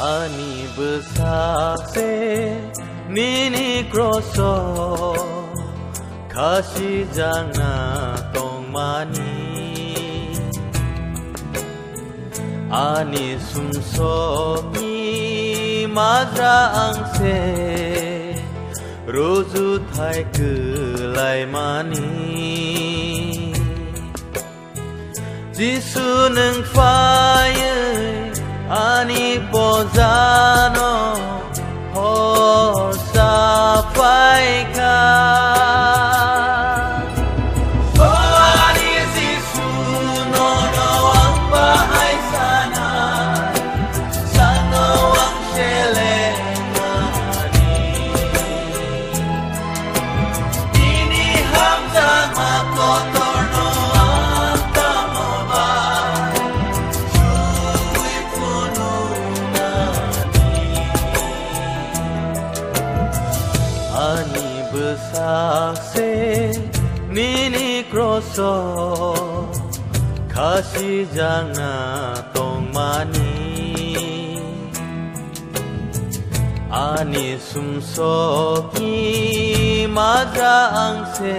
Ani besase nini kroso kasih jangan tong mani Ani sumso ni madra angse rozu thai kelai mani Jisu neng fire Ani pozano Hosa paika Oh Ani Jisu no ang bahay sana Sana ang selengani Ini hamzang makotor no ang tamobay Ani besase nini kroso kasih jangan tong mani Ani sumso ki madra angse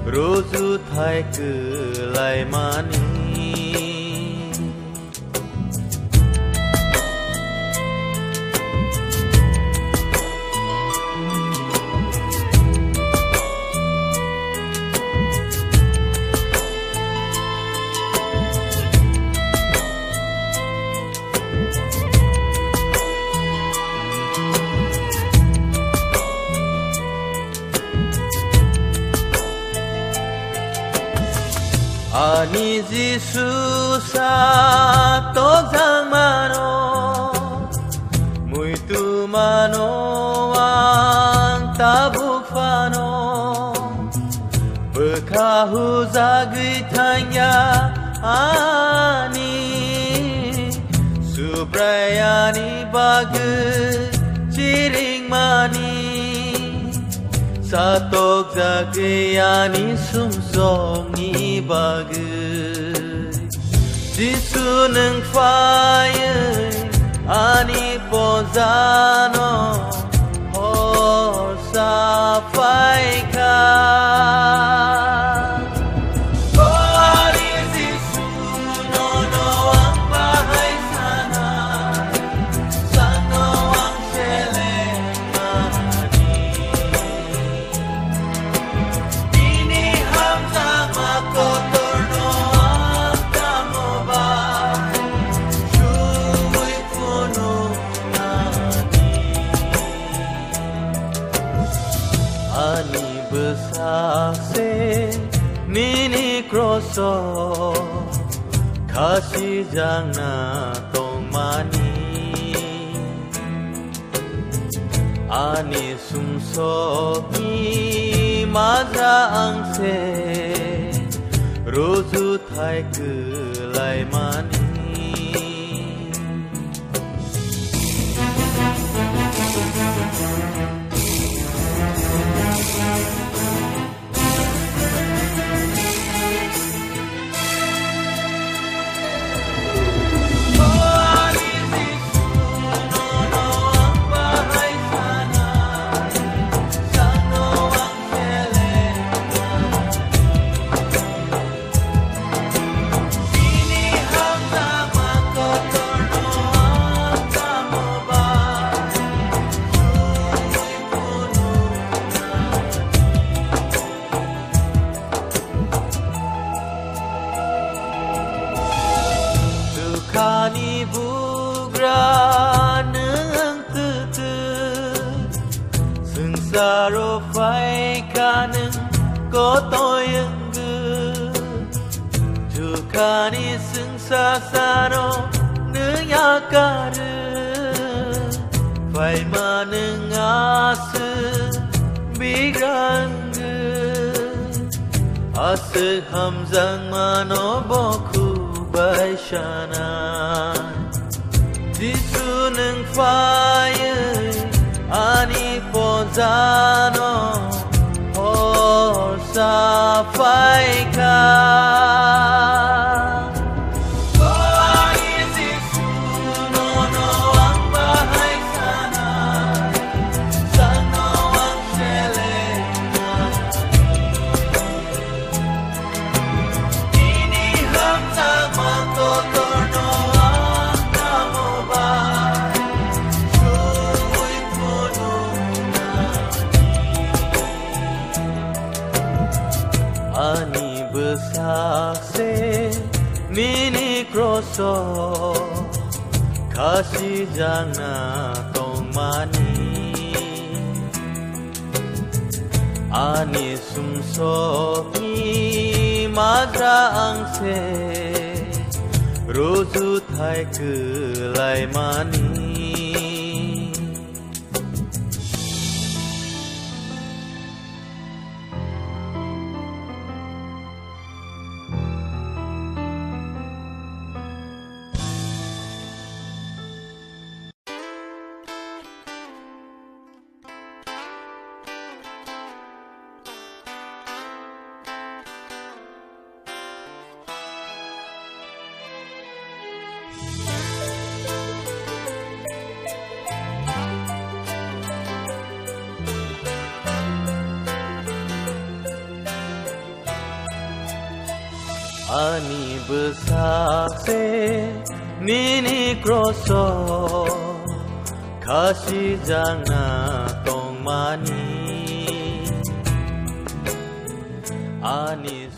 rozu thai kelai mani Ani Jisu sa tozang mano Muito mano ang tabuk fano Bekahu zagui tanya Ani Subrayani bagus ciring mani Satok zagayani sumsong ni bagus Jisu neng fire Ani pozano Hosa paika Oh Ani Jisu no ang bahay sana Sana ang selengani Ini hamzang makotor no ang tamobay Suwi puno nani Ani besase nini kroso kasih jangan tong mani Ani sumso ki madra angse rozu thai kelai mani Kani bugra neng tutu Sengsaro fai kaneng kotoyeng ge Jukani sengsasaro neng yakare Fai maneng ase bigrang ge Ase hamzang mano boku Baishanan Jisu neng fire Ani pozano Hosa paika Oh Ani Jisu no besakse nini kroso kasih jana tong mani ani sumsoki magra angse roju thai kelai mani Ani besakse nini kroso kasih jana tong mani ani